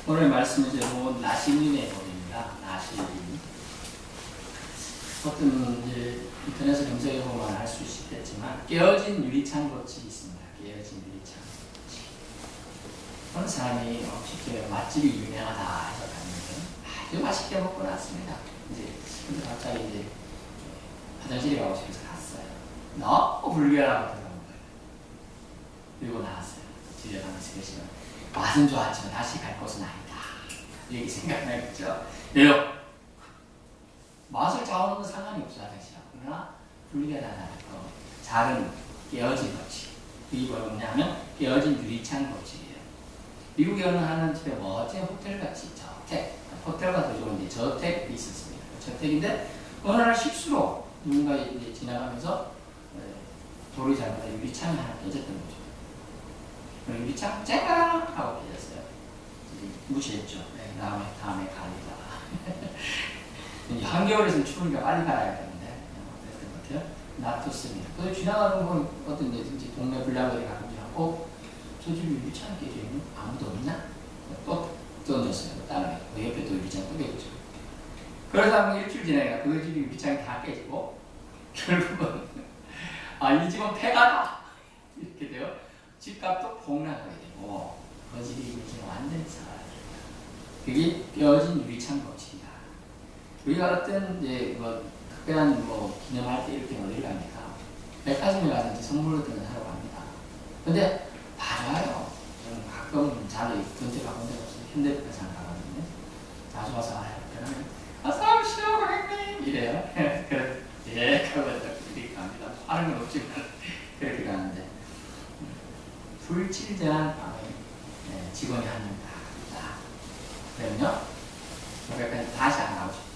오늘 말씀은 제목은 나실인의 법입니다. 나실인. 어떤 이제 인터넷에 검색해 보면 알 수 있겠지만 깨어진 유리창 법칙이 있습니다. 깨어진 유리창 법칙. 어느 사람이 쉽게 맛집이 유명하다 해서 갔는데 아주 맛있게 먹고 났습니다. 근데 갑자기 이제 화장실에 가고 싶어서 갔어요. 너무 불쾌하고 들어온 거예요. 그리고 나왔어요. 집에 가면서 계시면 맛은 좋았지만 다시 갈 곳은 아니다. 이렇게 생각나겠죠. 왜요? 맛을 좌우하는 건 상관이 없어요. 화장실하고. 그러나 불쾌하다는 거. 작은 깨어진 법칙. 이게 뭐냐면 깨어진 유리창 법칙이에요. 미국에 어느 하는 집에 멋진 호텔같이 저택, 호텔과 더 좋은 저택이 있었습니다. 저택인데 어느 날 실수로 누군가 이제 지나가면서 돌이 잘못해 유리창이 하나 깨졌던 거죠. 유리창 쨍가랑 하고 깨졌어요. 무시했죠. 네, 다음에 가리라. 한겨울에서는 추우니까 빨리 갈아야 되는데 그랬던 것 같아요. 놔뒀습니다. 그 지나가는 건 어떤 이제 동네 불량들이 가끔씩 하고 저 집에 유리창 깨져 있는 아무도 없나? 또 던졌어요. 다른 그 옆에 또 유리창 또 깨졌죠. 그러다 한 일주일 지나니까 그 집이 유리창이 다 깨지고 결국은 이 집은 폐가다 이렇게 돼요. 집값도 폭락하게 되고 그 집이 이제 완전히 사라져요. 그게 깨어진 유리창 법칙이다. 우리가 어떤 이제 특별한 기념할 때 이렇게 어디를 갑니까? 백화점에 가서 이제 선물을 하러 갑니다. 근데 다 좋아요. 저는 가끔 자주 근처 가본 적 없어요. 현대백화점 가봤는데 다 좋아서 그러면 어서 오시오 고객님 이래요. 그래 예 그러고 이렇게 갑니다. 하는 건 없지만 그렇게 가는데 불칠전한 밤에 직원이 한 명 다 그러면요 여기까지 다시 안 가고 싶어요.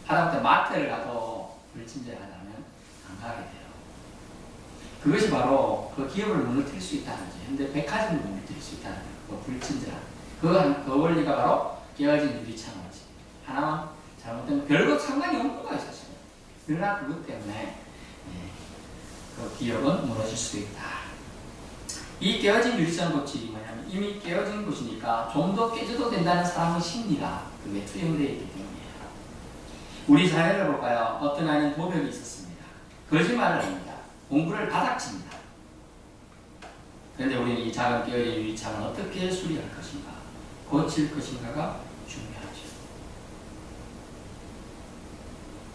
하다못해 마트를 가도 불친절하다면 안 가게 돼요. 그것이 바로 그 기업을 무너뜨릴 수 있다는 거죠. 현대 백화점을 무너뜨릴 수 있다는 거예요. 그 불친절한 그 원리가 바로 깨어진 유리창 원리. 하나만 잘못되면 별거 상관이 없는 거예요 사실. 그러나 그것 때문에 그 기업은 무너질 수도 있다. 이 깨어진 유리창 법칙이 뭐냐면 이미 깨어진 것이니까 좀 더 깨져도 된다는 사람의 심리가 그게 투영되어 있기 때문이에요. 우리 사회를 볼까요? 어떤 아이는 도벽이 있었습니다. 거짓말을 합니다. 공부를 바닥칩니다. 그런데 우리는 이 작은 깨어진 유리창을 어떻게 수리할 것인가, 고칠 것인가가 중요하죠.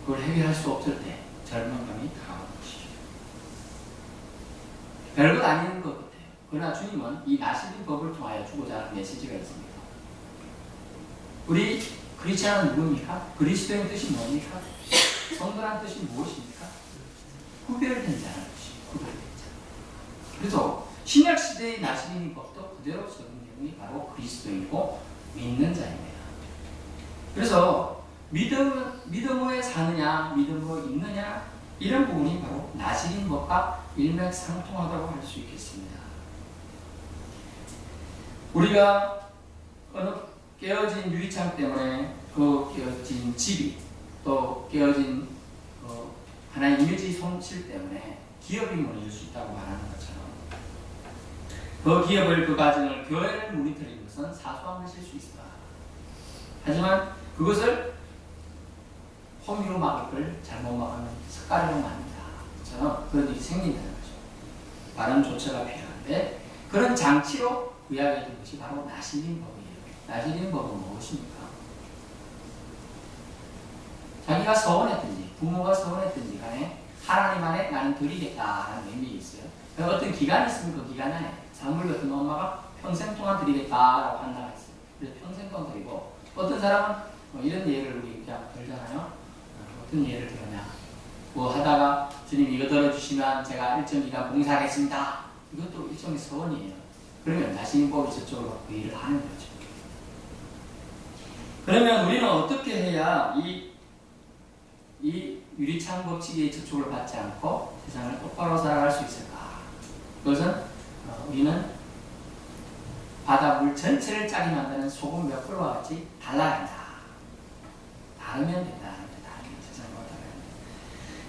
그걸 해결할 수 없을 때 절망감이 다가오는 것이죠. 별것 아닌 것 같아요. 그러나 주님은 이 나실인 법을 통하여 주고자 하는 메시지가 있습니다. 우리 크리스천은 누굽니까? 그리스도의 뜻이 뭡니까? 성도란 뜻이 무엇입니까? 구별된 자라는 뜻이에요. 구별된 자. 그래서 신약시대의 나실인 법도 그대로 적용되는 게 바로 그리스도이고 믿는 자입니다. 그래서 믿음으로 사느냐, 믿음으로 있느냐 이런 부분이 바로 나실인 법과 일맥상통하다고 할 수 있겠습니다. 우리가 어느 깨어진 유리창 때문에 그 깨어진 집이 또 깨어진 하나의 이미지 손실 때문에 기업이 무너질 수 있다고 말하는 것처럼 그 기업을 그 가정을 교회를 무너뜨리는 것은 사소한 것일 수 있다. 하지만 그것을 호미로 막을 걸 잘못 막으면 숟가락으로 막는다. 저는 그런 일이 생긴다는 거죠. 바른 조처가 필요한데 그런 장치로 구약에 둔 것이 바로 나실인 법이에요. 나실인 법은 무엇입니까? 자기가 서운했든지 부모가 서운했든지 간에 하나님 안에 나는 드리겠다라는 의미가 있어요. 어떤 기간이 있으면 그 기간 안에 산물 같은 엄마가 평생 동안 드리겠다라고 한다고 했어요. 그래서 평생 동안 드리고 어떤 사람은 이런 예를 우리 그냥 들잖아요. 어떤 예를 들었냐. 하다가 주님 이거 들어주시면 제가 일정 기간 봉사하겠습니다. 이것도 일종의 서원이에요. 그러면 나실인법이 저쪽으로 그 일을 하는 거죠. 그러면 우리는 어떻게 해야 이 유리창 법칙의 저촉을 받지 않고 세상을 똑바로 살아갈 수 있을까? 그것은 우리는 바닷물 전체를 짜게 만드는 소금 몇 불과 같이 달라야 한다. 다르면 된다. 다르면 세상을 어떻게 한다.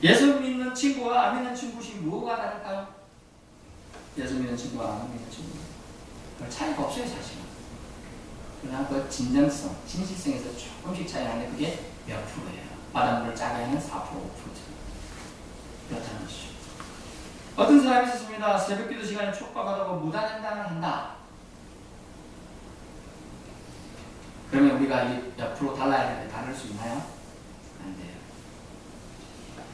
예수 믿는 친구와 안 믿는 친구시 뭐가 다를까요? 예수 믿는 친구와 안 믿는 친구. 별 차이가 없어요 사실은. 그러나 그 진정성, 진실성에서 조금씩 차이 나는데 그게 몇 프로예요. 바닷물을 짜게 하면 4%, 5%죠. 그렇다는 것이죠. 어떤 사람이 있었습니다. 새벽기도 시간에 촉박하다고 무단횡단을 한다. 그러면 우리가 옆으로 달라야 되는데 다를 수 있나요? 안 돼요.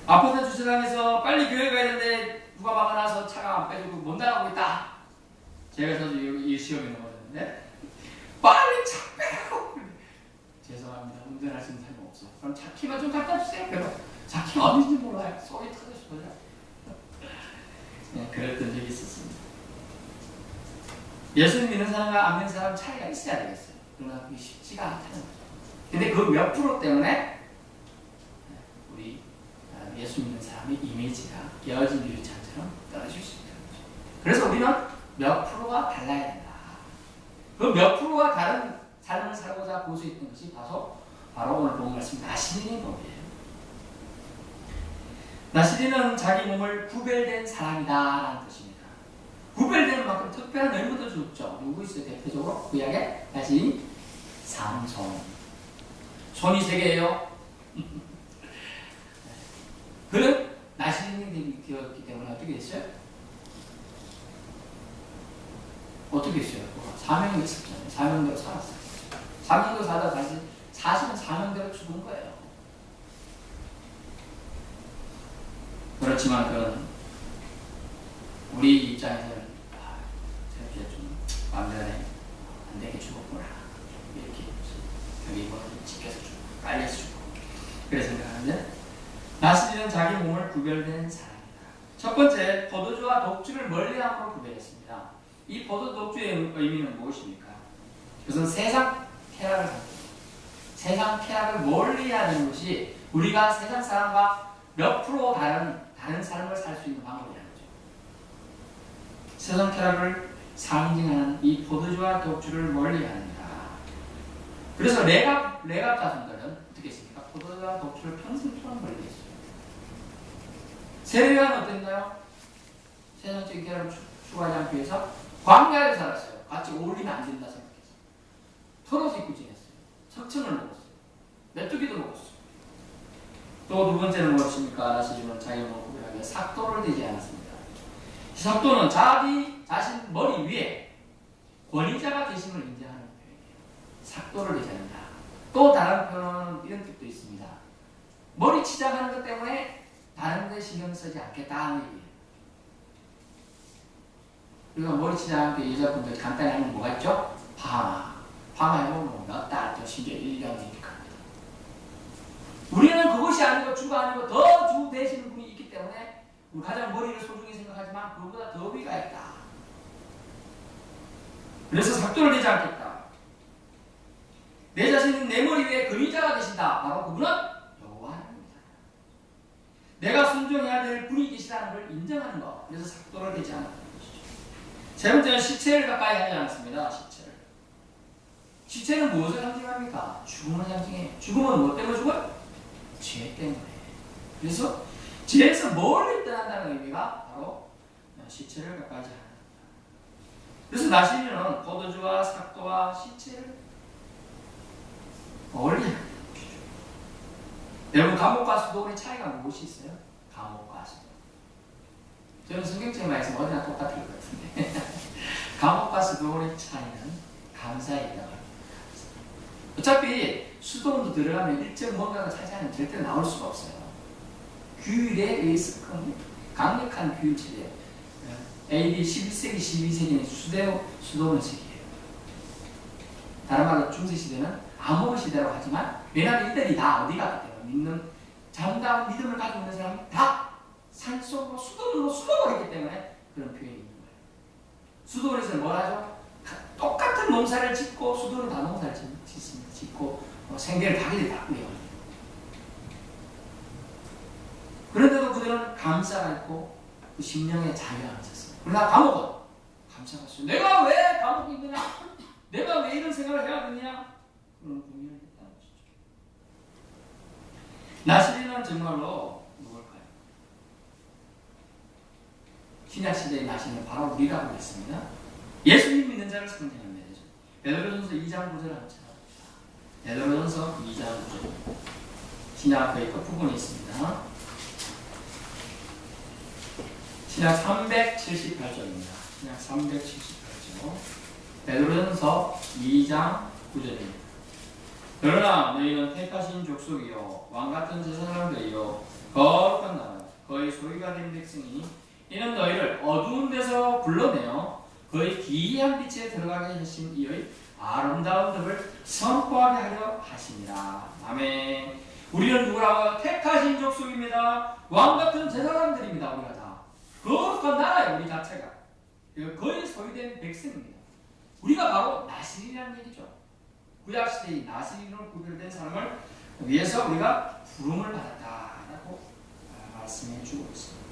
아파트 주차장에서 빨리 교회 가야 되는데 누가 막아놔서 차가 안 빼주고 못 나가고 있다. 제가 사실 이 시험에 넘어졌는데 빨리 차 빼라고. 죄송합니다. 운전할 수 있는 사람이 없어. 그럼 차 키만 좀 갖다 주세요. 그럼 차 키 어딘지 몰라요. 소리 터졌어요. 네, 그랬던 적이 있었습니다. 예수님 믿는 사람과 안 믿는 사람 차이가 있어야 되겠어요. 그러나 그게 쉽지가 않다는 거죠. 근데 그 몇 프로 때문에 우리 예수 믿는 사람의 이미지가 깨어진 유리창처럼 떨어질 수 있다는 거죠. 그래서 우리는 몇 프로가 달라야 된다. 그 몇 프로가 다른 삶을 살고자 볼 수 있는 것이 바로 오늘 본 말씀 나시린의 법이에요. 나시린은 자기 몸을 구별된 사람이다 라는 뜻입니다. 구별되는 만큼 특별한 의무도 줬죠. 누구 있어요? 대표적으로 구약에 나시린 삼손. 손이 3개예요. 그는 나시린이 되었기 때문에 어떻게 됐어요? 어떻게 했어요? 사명이 있었잖아요. 사명대로 살았어요. 사명대로 살다가 다시 사실은 사명대로 죽은 거예요. 그렇지만 그건 우리 입장에서는 저렇게 좀 마음대로 안 되게 죽었구나. 이렇게 여기 뭐 지켜서 죽고 깔려서 죽고 그래 생각하는데 나시린은 자기 몸을 구별된 사람이다. 첫 번째, 포도주와 독주를 멀리함으로 구별했습니다. 이 포도 독주의 의미는 무엇입니까? 그것은 세상 쾌락을 멀리하는 것이 우리가 세상 사람과 몇 프로 다른 삶을 살 수 있는 방법이라는 거죠. 세상 쾌락을 상징하는 이 포도주와 독주를 멀리하는다. 그래서 레갑 자손들은 어떻게 했습니까? 포도주와 독주를 평생 동안 멀리했어요. 세례요한은 어땠나요? 세상적인 쾌락을 추구하지 않기 위해서 광야에 살았어요. 같이 어울리면 안 된다 생각했어요. 털옷 입고 지냈어요. 석청을 먹었어요. 메뚜기도 먹었어요. 또 두 번째는 무엇입니까? 나시린은 자기 몸을 구별하기 위해 삭도를 대지 않았습니다. 삭도는 자기 자신 머리 위에 권위자가 계심을 인정하는 표현이에요. 삭도를 대지 않는다. 또 다른 표현은 이런 뜻도 있습니다. 머리 치장하는 것 때문에 다른 데 신경 쓰지 않겠다는 얘기예요. 우리가 머리 치장할 때 여자분들 간단히 하는 뭐가 있죠? 파마해보면 몇 달, 또 심지어 1년 이렇게 합니다. 우리는 그것이 아니고 주가 아니고 더 주 되시는 분이 있기 때문에 우리 가장 머리를 소중히 생각하지만 그보다 더 위가 있다. 그래서 삭도를 내지 않겠다. 내 자신은 내 머리 위에 근위자가 되신다. 바로 그분은 여호와입니다. 내가 순종해야 될 분이 계시다는 걸 인정하는 것. 그래서 삭도를 내지 않았다는 것이죠. 세 번째는 시체를 가까이 하지 않습니다. 시체는 무엇을 상징합니까? 죽음을 상징해요. 죽음은 뭐 때문에 죽어요? 죄 때문에. 그래서 죄에서 멀리 떠난다는 의미가 바로 시체를 가까이 하는 겁니다. 그래서 나시린은 포도주와 삭도와 시체를 멀리 하는 것이죠. 여러분, 감옥과 수도원의 차이가 무엇이 있어요? 감옥과 수도. 저는 성경책에 말씀 어디나 똑같을 것 같은데 감옥과 수도원의 차이는 감사이다. 어차피 수도원도 들어가면 일정 뭔가가 차지하면 절대 나올 수가 없어요. 규율에 의해서 강력한 규율체제예요. AD 11세기, 12세기는 수도원 시기예요. 다른 말로 중세시대는 암호의 시대라고 하지만 왜냐하면 이들이 다 어디 갔기 때문에 정다운 믿음을 가지고 있는 사람이 다 산속으로 수도원으로 숨어버렸기 때문에 그런 표현이 있는 거예요. 수도원에서는 뭘 하죠? 똑같은 농사를 짓고 수도원은 다 농사를 짓습니다. 짓고 생계를 자기들이 다 꾸려요. 그런데도 그들은 감사가 있고 그 심령의 자유함이 있었어요. 그러나 감옥은 감사가 있어요. 내가 왜 감옥에 있느냐? 내가 왜 이런 생각을 해야 되느냐? 그런 고민을 했다는 것이죠. 나시린은 정말로 누굴까요? 신약시대의 나시린은 바로 우리라고 했습니다. 예수님 믿는 자를 상징합니다. 베드로전서 2장 9절 한번 찾아봅시다. 베드로전서 2장 9절. 신약 거의 끝부분이 있습니다. 신약 378쪽입니다. 신약 378쪽. 베드로전서 2장 9절입니다. 그러나 너희는 택하신 족속이요 왕같은 제사장들이요 거룩한 나라 거의 소유가 된 백성이니 이는 너희를 어두운 데서 불러내어 거의 기이한 빛에 들어가게 하신 이의 아름다운 덕을 선포하게 하려 하십니다. 아멘. 우리는 누구라고? 택하신 족속입니다. 왕같은 제사장들입니다. 우리가 다 거룩한 나라예요. 우리 자체가 거의 소유된 백성입니다. 우리가 바로 나실이라는 얘기죠. 구약시대의 나실인으로 구별된 사람을 위해서 우리가 부름을 받았다라고 말씀해 주고 있습니다.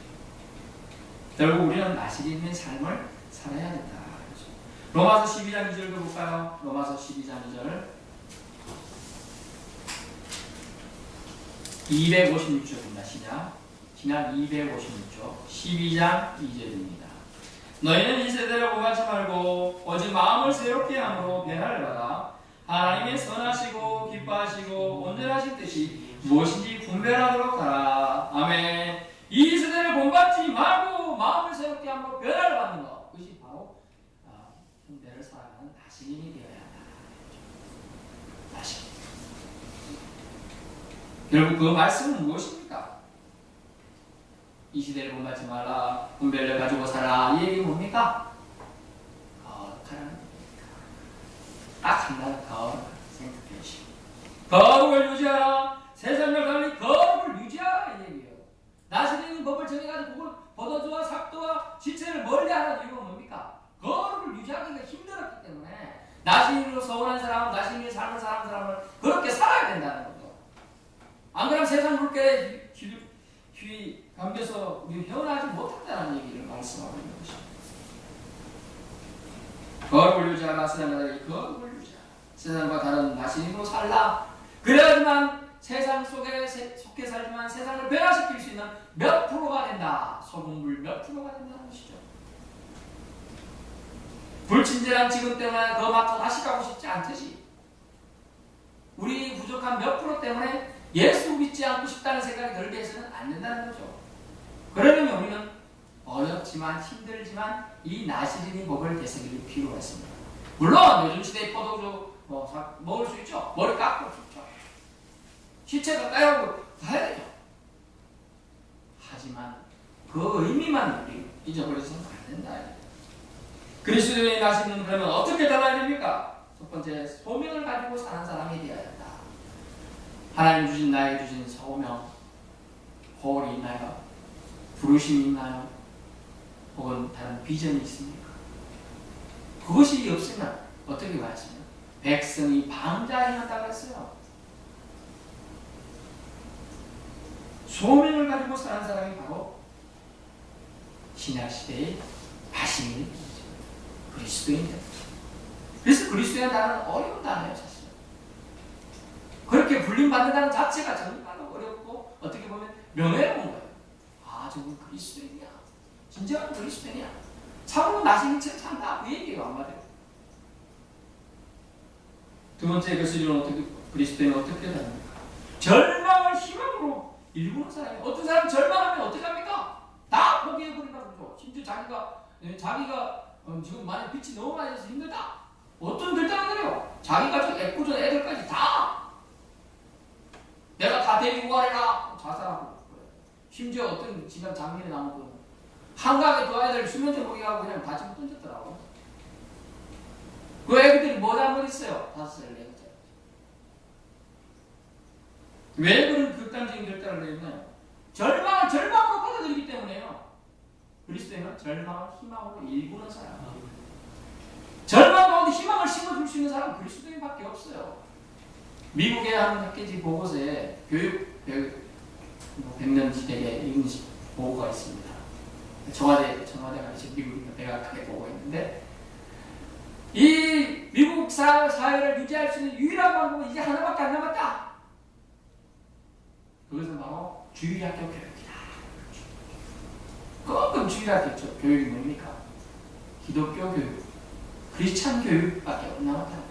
결국 우리는 나실인의 삶을 살아야 된다. 로마서 12장 2절도 볼까요? 로마서 12장 2절 256쪽입니다. 신약 256쪽 12장 2절입니다. 너희는 이 세대를 오가지 말고 오직 마음을 새롭게 함으로 변화를 받아 하나님의 선하시고 기뻐하시고 온전하신 뜻이 무엇인지 분별하도록 하라. 아멘. 이 세대를 본받지 말고 마음을 새롭게 함으로 변화를 받는 것, 그것이 바로 현대를 살아가는 나시인이 되어야 한다. 나시인. 결국 그 말씀은 무엇입니까? 이 시대를 본받지 말라, 분별을 가지고 살아. 이 얘기 뭡니까? 거룩하라는 얘기입니다. 딱 한 단어 거룩 생각해 주시고 거룩을 유지하라. 세상과 달리 거룩을 유지하라 이 얘기예요. 나시는 법을 정해가지고 그걸 포도주와 삭도와 지체를 멀리하라는 이유가 뭡니까? 거룩을 유지하기가 힘들었기 때문에 나시인으로 서운한 사람, 나시인으로 사는 사람을 그렇게 살아야 된다는 거죠. 안 그러면 세상 물결에 귀 감겨서 우리 헤어나지 못한다는 얘기를 말씀하고 있는 것입니다. 거룩을 유지하라. 세상과 달리 거룩을 유지하라. 세상과 다른 나시인으로 살라. 그래야지만 세상 속에 속해 살지만 세상을 변화시킬 수 있는 몇 프로가 된다. 소금물 몇 프로가 된다는 것이죠. 불친절한 지금 때문에 그 마트 다시 가고 싶지 않듯이 우리 부족한 몇 프로 때문에 예수 믿지 않고 싶다는 생각이 들게 해서는 안 된다는 거죠. 그러려면 우리는 어렵지만 힘들지만 이 나시린의 법을 되새길 필요가 있습니다. 물론 요즘 시대의 포도주 먹을 수 있죠. 머리 깎을 수 있죠. 시체가 까여고 가야 되죠. 하지만 그 의미만 우리 잊어버려서는 안 된다. 그리스도의 나시는 그러면 어떻게 달아야 됩니까? 첫 번째, 소명을 가지고 사는 사람이 되어야 된다. 하나님 주신 나에게 주신 소명, 홀이 있나요? 부르심이 있나요? 혹은 다른 비전이 있습니까? 그것이 없으면 어떻게 말씀해요? 백성이 방자해 한다고 했어요. 소명을 가지고 사는 사람이 바로 신약시대의 나시인 그리스도인입니다. 그래서 그리스도의 단어는 어려운 단어예요. 사실 그렇게 불림받는다는 자체가 정말로 어렵고 어떻게 보면 명예로운 거예요. 아, 저분 그리스도인이야. 진정한 그리스도인이야. 참으로 나시인 척 산다. 그 얘기예요. 한마디로. 두 번째 그리스도인은 어떻게, 그리스도인은 어떻게 됩니까? 절망을 희망으로 일구는 사람이. 어떤 사람은 절망하면 어떻게 합니까? 다 포기해버린다고 그러죠. 심지어 자기가 지금 만약 빛이 너무 많이 나서 힘들다. 어떤 결단을 내려요? 자기 가족, 애꿎은 애들까지 다 내가 다 데리고 가래라. 자살하고. 심지어 어떤 지난 장면에 나온 분 한강에 두 아이들 수면제 먹이라고 그냥 다 집어 던졌더라고. 그 애기들이 뭐 잘못했어요? 5살, 4살. 왜 그런 극단적인 결단을 내렸나요? 절망으로 받아들이기 때문에요. 그리스도인은 절망을 희망으로 일구는 사람. 절망 가운데 희망을 심어줄 수 있는 사람은 그리스도인밖에 없어요. 미국의 한 학계지 보고서에 교육 100년 지대에 이런 보고가 있습니다. 청와대가 이제 미국 백악하게 보고 있는데 이 미국 사회를 유지할 수 있는 유일한 방법은 이제 하나밖에 안 남았다. 그것은 바로 주일학교 교육이다. 꼭 주일학교 교육이 뭡니까? 기독교 교육. 크리스찬 교육밖에 못 남았다는 거죠.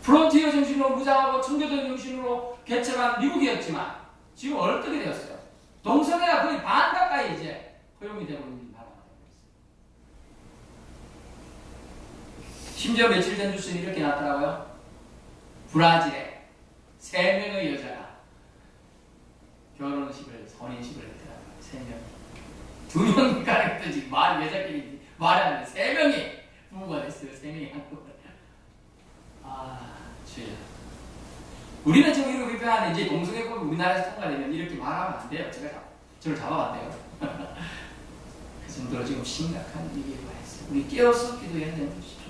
프론티어 정신으로 무장하고 청교도 정신으로 개척한 미국이었지만 지금 어떻게 되었어요? 동성애가 거의 반 가까이 이제 허용이 되고 있는 나라가 되고 있어요. 심지어 며칠 전 뉴스에 이렇게 났더라고요. 브라질에 3명의 여자가 결혼식을, 혼인식을 했더라고요. 3명. 2명이 가르쳐 지금 여자끼리 말하는데 3명이 부부가 됐어요. 3명이 한꺼번에. 주여. 우리는 지금 이렇게 비판하는데 이제 동성애법이 우리나라에서 통과되면 이렇게 말하면 안 돼요. 저를 잡아면 안 돼요. 그 정도로 지금 심각한 위기가 있어요. 우리 깨어서 기도해야 되는 것이죠.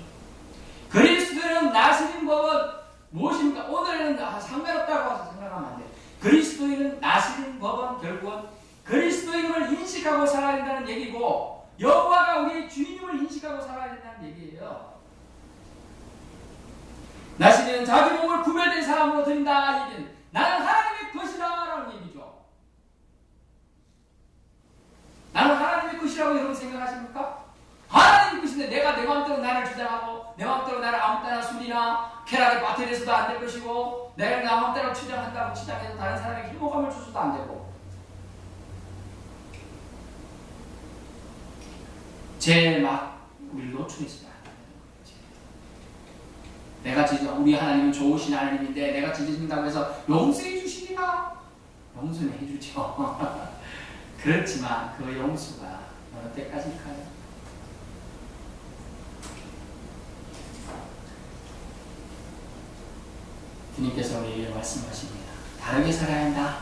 그리스도인은 나시린 법은 무엇입니까? 오늘은 상관없다고 해서 생각하면 안 돼요. 그리스도인은 나시린 법은 결국은 그리스도인을 인식하고 살아야 된다는 얘기고 여호와가 우리의 주인임을 인식하고 살아야 된다는 얘기예요. 나시린은 자기 몸을 구별된 사람으로 드린다. 얘기는 나는 하나님의 것이다 라는 얘기죠. 나는 하나님의 것이라고 여러분 생각하십니까? 하나님의 것인데 내가 내 마음대로 나를 주장하고 내 마음대로 나를 아무 때나 술이나 쾌락에 빠뜨려서도 안 될 것이고 내가 내 마음대로 주장한다고 주장해서 다른 사람에게 행복감을 줘서도 안 되고 제일 막 우리를 노출했어요. 내가 우리 하나님은 좋으신 하나님인데 내가 지지신다고 해서 용서해 주시리라? 용서는 해주죠. 그렇지만 그 용서가 어느 때까지일까요? 주님께서 우리에게 말씀하십니다. 다르게 살아야 한다.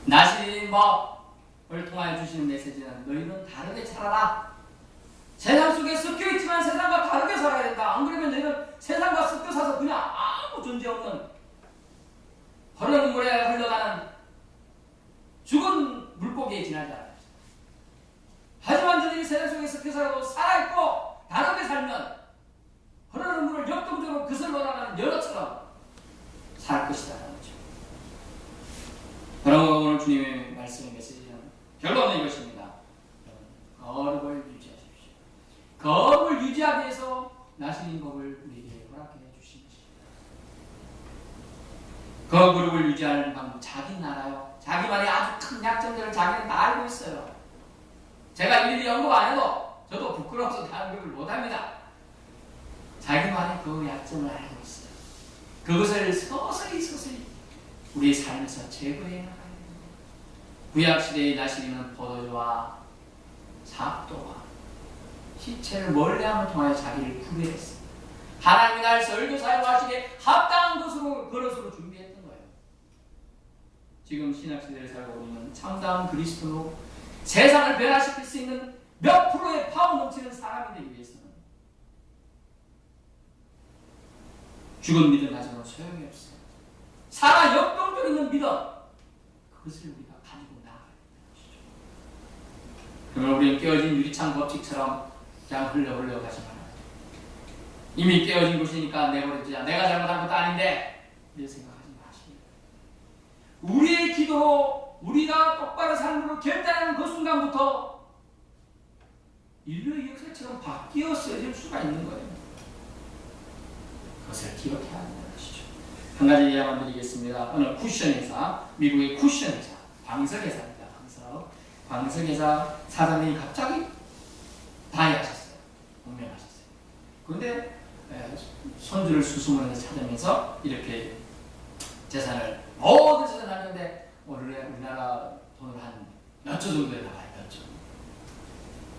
나시린 법을 통하여 주시는 메시지는 너희는 다르게 살아라. 세상 속에 섞여 있지만 세상과 다르게 살아야 된다. 안 그러면 너희는 세상과 섞여 사서 그냥 아무 존재 없는 흐르는 물에 흘러가는 죽은 물고기에 지나자. 하지만 너희들이 세상 속에 섞여 살아도 살아있고 다르게 살면 흐르는 물을 역동적으로 그슬러 나가는 연어처럼 살 것이다. 여러분 오늘 주님의 말씀의 메시지는 결론은 이것입니다. 거룩을 유지하십시오. 거룩을 유지하기 위해서 나시린 법을 우리에게 허락해 주신 것입니다. 거룩을 유지하는 방법 자기 나라요. 자기만의 아주 큰 약점들을 자기는 다 알고 있어요. 제가 일일이 언급 안 해도 저도 부끄러워서 다 언급을 못합니다. 자기만의 그 약점을 알고 있어요. 그것을 서서히 우리의 삶에서 제거해 나가야 됩니다. 구약시대의 나시린은 포도주와 삭도와 시체를 멀리함을 통하여 자기를 구별했습니다. 하나님이 날 설교사로 하시기에 합당한 것으로 그릇으로 준비했던 거예요. 지금 신약시대를 살고 있는 참다운 그리스도로 세상을 변화시킬 수 있는 몇 프로의 파워 넘치는 사람이 되기 위해서는 죽은 믿음 가지고는 소용이 없어요. 살아 역동적 있는 믿음, 그것을 우리가 가지고 나가야 되는 것이죠. 그러면 우리는 깨어진 유리창 법칙처럼 그냥 흘러 가지 말아요. 이미 깨어진 것이니까 내버려두자. 내가 잘못한 것도 아닌데 이렇게 생각하지 마십니다. 우리의 기도로 우리가 똑바로 사는 걸로 결단하는 그 순간부터 인류의 역사처럼 바뀌어 쓰여질 수가 있는 거예요. 그것을 기억해야 한다는 것이죠. 한 가지 예만 드리겠습니다. 어느 쿠션 회사, 미국의 쿠션 회사, 광석 회사입니다. 광석 회사 사장님이 갑자기 다이하셨어요. 운명하셨어요. 그런데 손주를 수수문에서 찾으면서 이렇게 재산을 모든 재산을 하는데 우리나라 돈을 한 몇 조 정도에 나가요. 몇 조.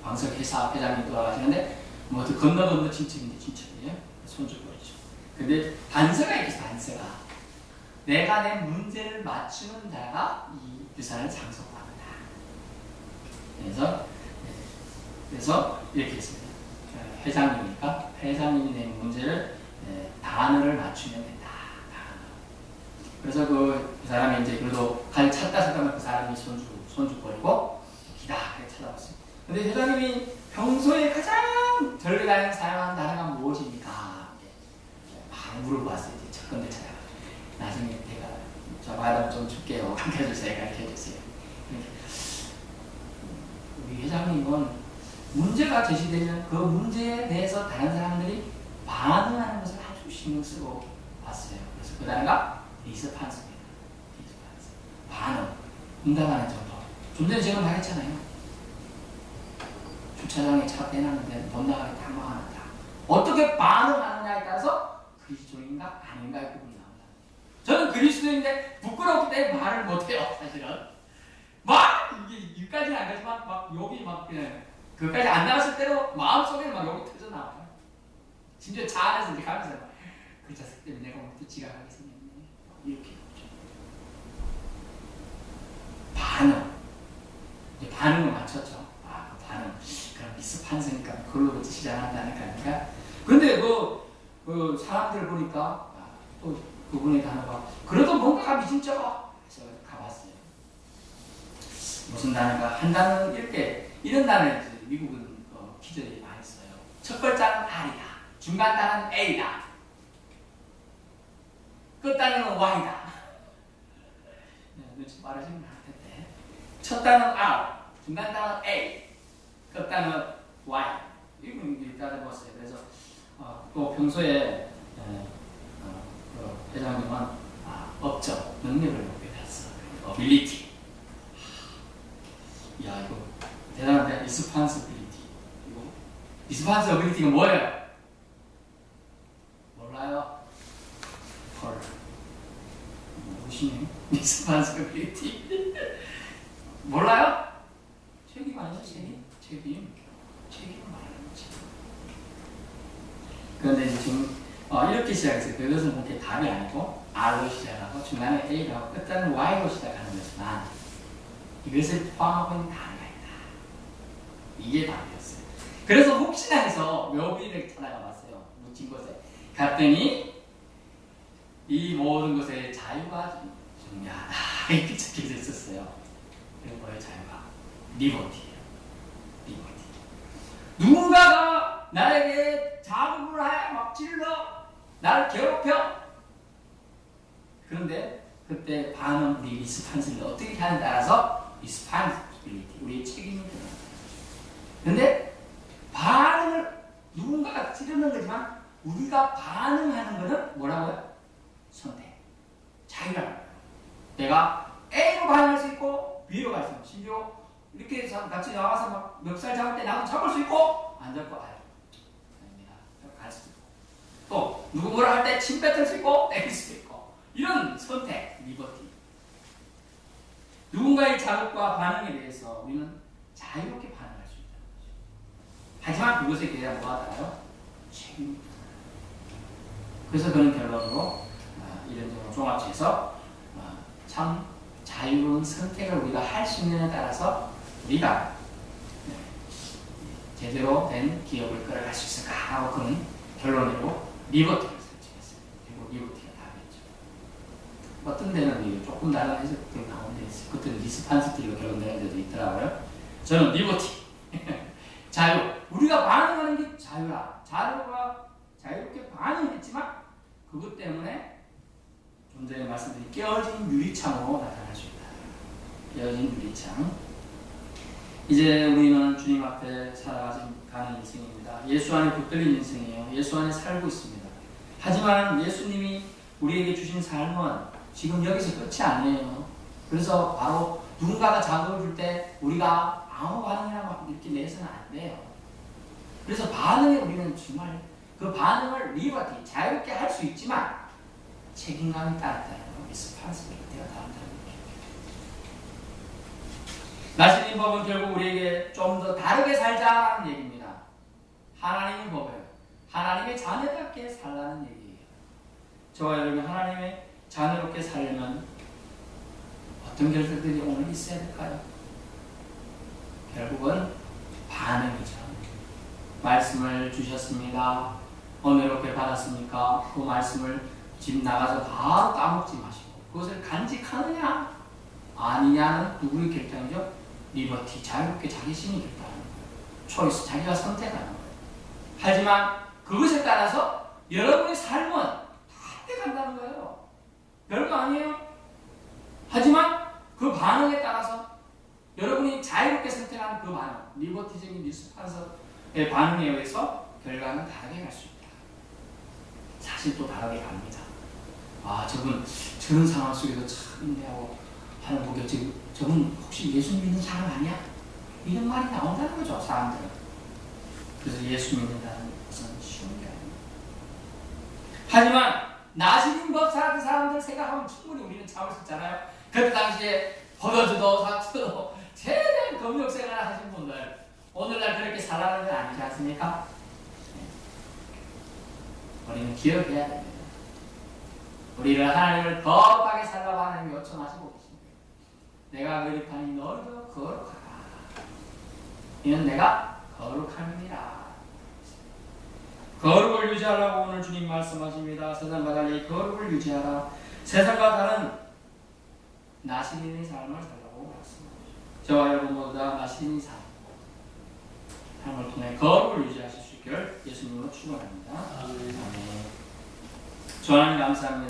광석 회사 회장님 돌아가시는데 뭐 건너 친척인데 친척이에요. 손주 거죠. 근데 단서가 있겠어. 단서가 내가 내 문제를 맞추는 자가 이 유산을 상속받는다. 그래서 이렇게 했습니다. 회장님이니까 회장님이 내 문제를 단어를 맞추면 된다. 그래서 그 사람이 이제 그래도 갈 찾다 그 사람이 손주 버리고 기다하게 찾아왔어요. 근데 회장님이 평소에 가장 절개가량 사용하는 단어가 무엇입니까? 막 물어봤어요. 이제 첫 번째 찾아가. 나중에 내가 저 마담 좀 줄게요. 가르쳐주세요. 우리 회장님은 문제가 제시되면 그 문제에 대해서 다른 사람들이 반응하는 것을 아주 신경 쓰고 봤어요. 그래서 그 단어가 리스판스입니다. 리스판스. 반응, 응답하는 정도. 좀 전에 제가 말했잖아요. 주차장에 차 빼놨는데 못 나가게 당황한다. 어떻게 반응하느냐에 따라서 그리스도인가 아닌가의 부분이 나옵니다. 저는 그리스도인인데 부끄럽기 때문에 말을 못해요. 사실은 막 이게 여기까지는 안 가지만 막 여기 막 그냥 그까지 안 나왔을 때로 마음속에 막 여기 터져 나와요. 심지어 차 안에서 이제 가면서 그 자식 때문에 내가 오늘도 지각하게 생겼네. 이렇게 나오죠. 반응. 이제 반응을 맞췄죠. 아, 그 반응. 그럼 미스판스니까 그걸로 시작한다는 거 아닌가? 근데 그 사람들 보니까 아, 또 그분의 단어가 그래도 뭔가가 미진쩍어. 그래서 가봤어요. 무슨 단어가 한 단어 이렇게 이런 단어 미국은 퀴즈들이 많이 써요. 첫 글자는 R이다. 중간 단어는 A다. 끝 단어는 Y다. 눈치 빠르시면 할 텐데. 첫 단어는 R, 중간 단어는 A, 끝 단어는 Y. 이거 따져봤어요. 그래서 또 평소에 회장님은 업적, 능력을 높게 했어. ability. 야, 이거 대단한데? responsibility. 이거 responsibility가 뭐예요? 몰라요? 헐. 무엇이네? responsibility. 몰라요? 책임 아니야? 책임? 책임을 말하는 거지. 그런데 이제 지금 이렇게 시작했어요. 그것은 그렇게 답이 아니고 R로 시작하고 중간에 A로 하고 끝자는 Y로 시작하는 거지만 이것을 포함하고 있는 단어가 있다. 이게 답이었어요. 그래서 혹시나 해서 묘비를 찾아가 봤어요. 묻힌 곳에 갔더니 이 모든 것에 자유가 중요하다 이렇게 적혀져 있었어요. 그리고 뭐예요? 자유가? 리버티예요. 리버티. 누군가가 나에게 자극을 해, 막 찔러, 나를 괴롭혀. 그런데 그때 반응, 우리 리스판스를 어떻게 하느냐에 따라서 리스판스빌리티, 우리의 책임이 들어갑니다. 그런데 반응을 누군가가 찌르는 거지만 우리가 반응하는 것은 뭐라고요? 선택, 자유라는 거예요. 내가 A로 반응할 수 있고 B로 갈 수 있고 심지어 이렇게 같이 나와서 막 멱살 잡을 때 나도 잡을 수 있고 안 잡고 아닙니다. 갈 수도 있고 또 누구 뭐라 할 때 침 뱉을 수 있고 때릴 수도 있고 이런 선택, 리버티. 누군가의 자극과 반응에 대해서 우리는 자유롭게 반응할 수 있다는 거죠. 하지만 그것에 대해 뭐가 달라요? 책임이 달라요. 그래서 그런 결론으로 이런저런 종합해서 참 자유로운 선택을 우리가 할 수 있느냐에 따라서 우리가 제대로 된 기업을 끌어갈 수 있을까 하고 그런 결론으로 리버티를 설정했어요. 그리고 리버티가 답이었죠. 어떤 데는 조금 다른 해석들이 나오는데 그때는 리스판스티로 결론되는 데도 있더라고요. 저는 리버티 자유. 우리가 반응하는 게 자유라. 자유롭게 반응했지만 그것 때문에 좀 전에 말씀드린 깨어진 유리창으로 나타날 수 있다. 깨어진 유리창. 이제 우리는 주님 앞에 살아가는 인생입니다. 예수 안에 붙들린 인생이에요. 예수 안에 살고 있습니다. 하지만 예수님이 우리에게 주신 삶은 지금 여기서 끝이 아니에요. 그래서 바로 누군가가 자극을 줄 때 우리가 아무 반응이나 막 이렇게 내서는 안 돼요. 그래서 반응에 우리는 정말 그 반응을 리버티, 자유롭게 할 수 있지만 책임감이 따랐다는 거, 리스판스빌리티가 따랐다는 거죠. 나시린 법은 결국 우리에게 좀 더 다르게 살자는 얘기입니다. 하나님의 법이에요. 하나님의 자녀답게 살라는 얘기예요. 저와 여러분 하나님의 자녀롭게 살려면 어떤 결정들이 오늘 있어야 될까요? 결국은 반응이죠. 말씀을 주셨습니다. 은혜롭게 받았습니까? 그 말씀을 집 나가서 바로 까먹지 마시고 그것을 간직하느냐 아니냐는 누구의 결정이죠? 리버티, 자유롭게 자기 신이 결정하는 거예요. 초이스, 자기가 선택하는 거예요. 하지만 그것에 따라서 여러분의 삶은 다 택한다는 거예요. 별거 아니에요. 하지만 그 반응에 따라서 여러분이 자유롭게 선택한 그 반응, 리버티적인 뉴스 판서의 반응에 의해서 결과는 다르게 갈 수 있다. 사실 또 다르게 갑니다. 아, 저런 상황 속에서 참 인내하고 하는 보겠지. 저분 혹시 예수 믿는 사람 아니야? 이런 말이 나온다는 거죠, 사람들은. 그래서 예수 믿는다는 것은 쉬운 게 아닙니다. 하지만 나시린 법사 그 사람들 생각하면 충분히 우리는 참을 수 있잖아요. 그때 당시에 버거지도 사투도 최대한 검역 생활을 하신 분들 오늘날 그렇게 살아가는 건 아니지 않습니까? 네. 우리는 기억해야 됩니다. 우리를 하나님을 거룩하게 살라고 하나님이 요청하시고 계십니다. 내가 거룩하니 너희도 거룩하라. 이는 내가 거룩함이니라. 거룩을 유지하라고 오늘 주님 말씀하십니다. 세상과 달리 거룩을 유지하라. 세상과 다른 나시린의 삶을 살라고 말씀합니다. 저와 여러분 모두 다 나시린의 삶을 통해 거룩을 유지하실 수 있기를 예수님으로 축원합니다. 아멘. 주 하나님 감사합니다.